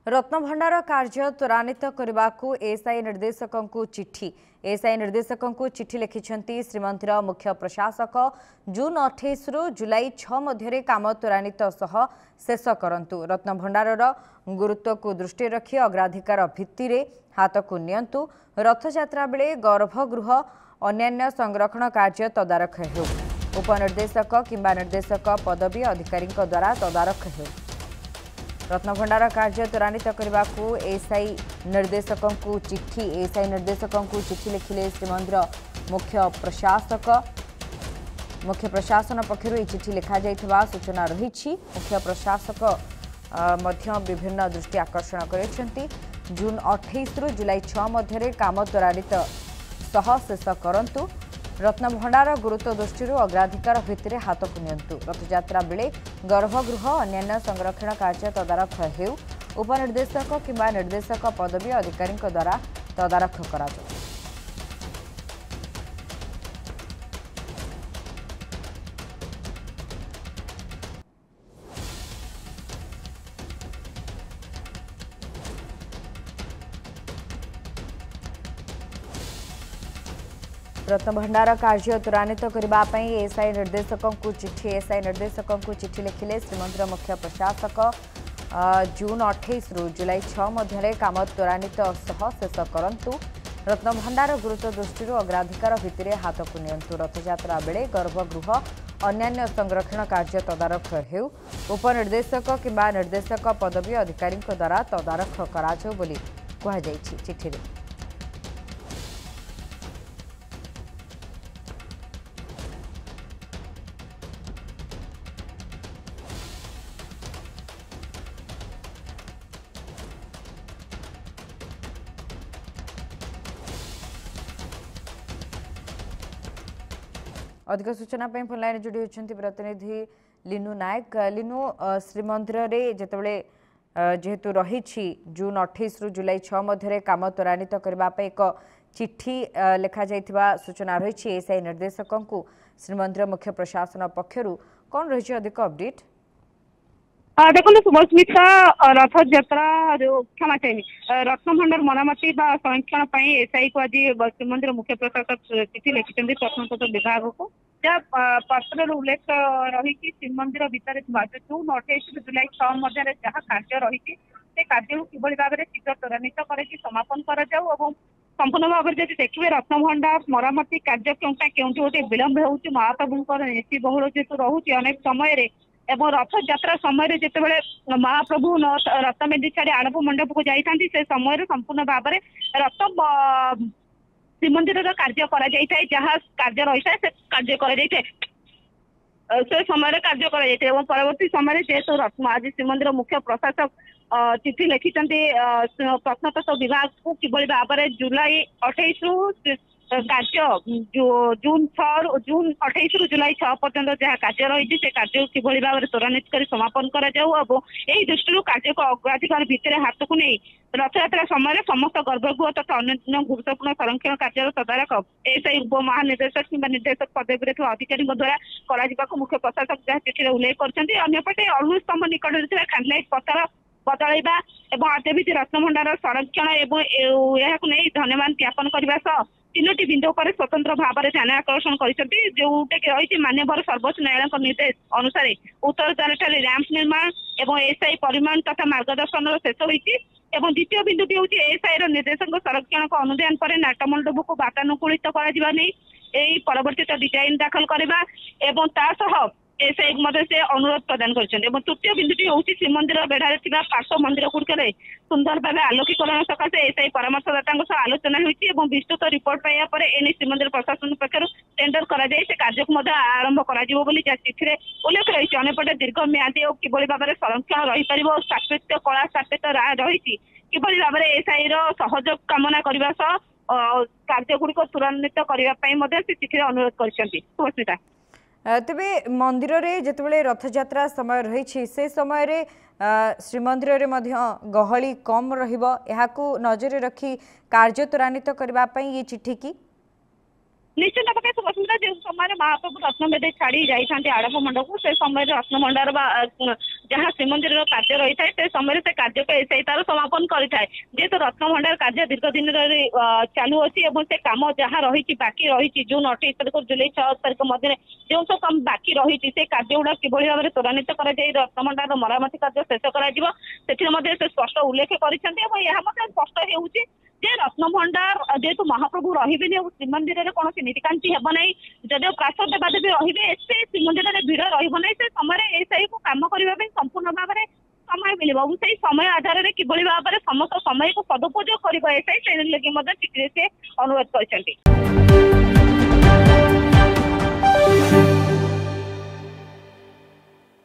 रत्नभंडार कार्य त्वरान्वित करने को एएसआई निर्देशकों चिट्ठी एएसआई निर्देशकों चिट्ठी लिखिं श्रीमंदिर मुख्य प्रशासक जून 28 रु जुलाई 6 मध्य काम त्वरान्वित सह शेष करंतु रत्नभंडार गुरुत्व को दृष्टि रखी अग्राधिकार भित्ति हाथ को नियंतु रथयात्रा बेले गर्भगृह अन्यान्य संरक्षण कार्य तदारख हो उपनिर्देशक किंबा निर्देशक पदवी अधिकारी द्वारा तदारख हो रत्नभंडार कार्य त्वरान्वित करने को एएसआई निर्देशकों चिट्ठी एएसआई निर्देशकों चिट्ठी लिखिले श्रीमंदिर मुख्य प्रशासन पक्षर चिट्ठी लिखा जाइथिबा सूचना रही। मुख्य प्रशासक विभिन्न दृष्टि आकर्षण कर जून 28 रु जुलाई 6 मध्य काम त्वरान्वित सह शेष करंतु रत्नभंडार गुरुत्व दृष्टि अग्राधिकार भित्ति हाथ को नियंतु रथयात्रा बेले गर्भगृह अन्यान्य संरक्षण कार्य तदारख हो उपनिर्देशक किंबा निर्देशक पदवी अधिकारी द्वारा तदारख करा रत्नभंडार कार्य त्वरान्वित करने एएसआई निर्देशकों चिट्ठी लिखिले श्रीमंदिर मुख्य प्रशासक जून 28 रु जुलाई 6 मध्य काम त्वरान्वित सह शेष करंतु रत्नभंडार गुरुत्व दृष्टि अग्राधिकार भित्ति हाथ को नियंतु रथयात्रा बेले गर्भगृह अन्यान्य संरक्षण कार्य तदारख हो उपनिर्देशक किंबा निर्देशक पदवी अधिकारी द्वारा तदारख करा चिट्ठी। अधिक सूचना फोन लाइन जोड़ी होती प्रतिनिधि लिनु नायक। लिनु श्रीमंदिर रे जितेबाला जेहेतु रही जून 28 रु जुलाई 6 मध्य काम त्वरान्वित करने एक चिट्ठी लिखा जाइथिबा सूचना रही एएसआई निर्देशकों श्रीमंदिर मुख्य प्रशासन पक्षर कौन रही अधिक अपडेट? देखो सुभस्मिता रथ यात्रा क्षमा चाहिए रत्नभंडार मरामती संरक्षण एसआई को आज श्रीमंदिर मुख्य प्रशासक चिठी लिखिं प्रत्नतत्व विभाग को जहाँ पत्र उल्लेख रही श्रीमंदिर भितर जून 28 जुलाई 6 मध्य जहाँ कार्य रही कार्य किभली भाव में शीघ्र त्वरान्वित कर समापन कर संपूर्ण भाव में जब देखिए रत्नभंडार मरामती कार्य क्यों गोटे विलंब हो महाप्रभुंर नीति बहुल जेहतु रोचे अनेक समय एवं रथ यात्रा समय जितेबाला महाप्रभु रथमेदी छाड़ी आड़प मंडप को जाती से समय संपूर्ण भाव में रथ श्रीमंदिर कार्य कर जहाँ कार्य रही है कार्य से समय कार्य कर परवर्ती समय जेहेतु आज श्रीमंदिर मुख्य प्रशासक चिठी लिखिं प्रत्नतत्व विभाग को किभली भाव में जुलाई 28 रु कार्य जून 28 रु जुलाई 6 पर्यंत जहाँ कार्य रही से कार्य किभली भाव में त्वरान्वित कर समापन कर दृष्टि कार्य को अग्राधिकार भित्ति हाथ को नहीं रथयात्रा समय समस्त गर्भगृह तथा अन्य गुरुत्वपूर्ण संरक्षण कार्य तदारख एएसआई उप महानिर्देशक किंबा निर्देशक पदवी अधिकारी द्वारा कर मुख्य प्रशासक जहाँ चिठी उल्लेख करपटे अणु स्तंभ निकट खानलाइट पत्थर बदलवा और रत्नभंडार संरक्षण एवं धन्यवाद ज्ञापन करने सह तीनोटी बिंदु पर स्वतंत्र भाव में ध्यान आकर्षण कर रही मान्यवर सर्वोच्च न्यायालय निर्देश अनुसार उत्तर द्वार रैंप निर्माण और एएसआई परिमाण तथा मार्गदर्शन शेष होती द्वितीय बिंदुटी हूँ एएसआई निर्देशक संरक्षण को अनुधान पर नाटमंडप को वातानुकूलित करवर्तित डिजाइन दाखल करवा एएसआई से अनुरोध प्रदान कर तृतीय बिंदुटी हूँ श्रीमंदिर बेढ़ार पार्श्व मंदिर गुड़िक सुंदर भाव आलोकीकरण सकाशे एएसआई परामर्शदाता आलोचना होती विस्तृत रिपोर्ट पाइबा एने श्रीमंदिर प्रशासन पक्षर टेंडर कार्य को आरंभ कर चिठी उल्लेख रही अंपटे दीर्घ म्यादी और किभली भाव में संरक्षण रही पार स्थापित कला स्थापित रही किभली भाव में एएसआई सहयोग कामना करने सह कार्यगुड़िक त्वरान्वित करने चिठी अनुरोध कर तेबे मंदिर रे जितेबाला रथयात्रा समय रही से समय रे श्रीमंदिर रे मध्य गहली कम रहिबो एहाकू नजर रखी कार्य त्वरान्वित करबा पई ये चिठी की निश्चित भाव सुभस्मिता जो समय महाप्रभु रत्नवेदी छाड़ी जाती आड़प मंडप से समय रत्नभंडार जहाँ श्रीमंदिर कार्य रही है से समय से कार्य को एसआई तार समापन करें जेहेतु रत्नभंडार कार्य दीर्घ दिन चालू अच्छी से कम जहाँ रही बाकी रही जून 28 तारीख जुलाई 6 तारीख मध्य जो सब कम बाकी रही से कार्य गुड़ा किभली भाव में त्वरान्वित कर रत्नभंडार मरामती कार्य शेष कर स्पष्ट उल्लेख कर स्पष्ट हो जे रत्नभंडार जेहेतु महाप्रभु रही श्रीमंदिर कौन नीतिकांति हेब ना जदि प्रासाद देवादेवी रही एसे श्रीमंदिर में भिड़ रही समय एसआई को कम करने संपूर्ण भाव में समय मिल से समय आधार में किभली भाव में समस्त समय को सदुपयोग कर एसआई से चिठी से अनुरोध कर।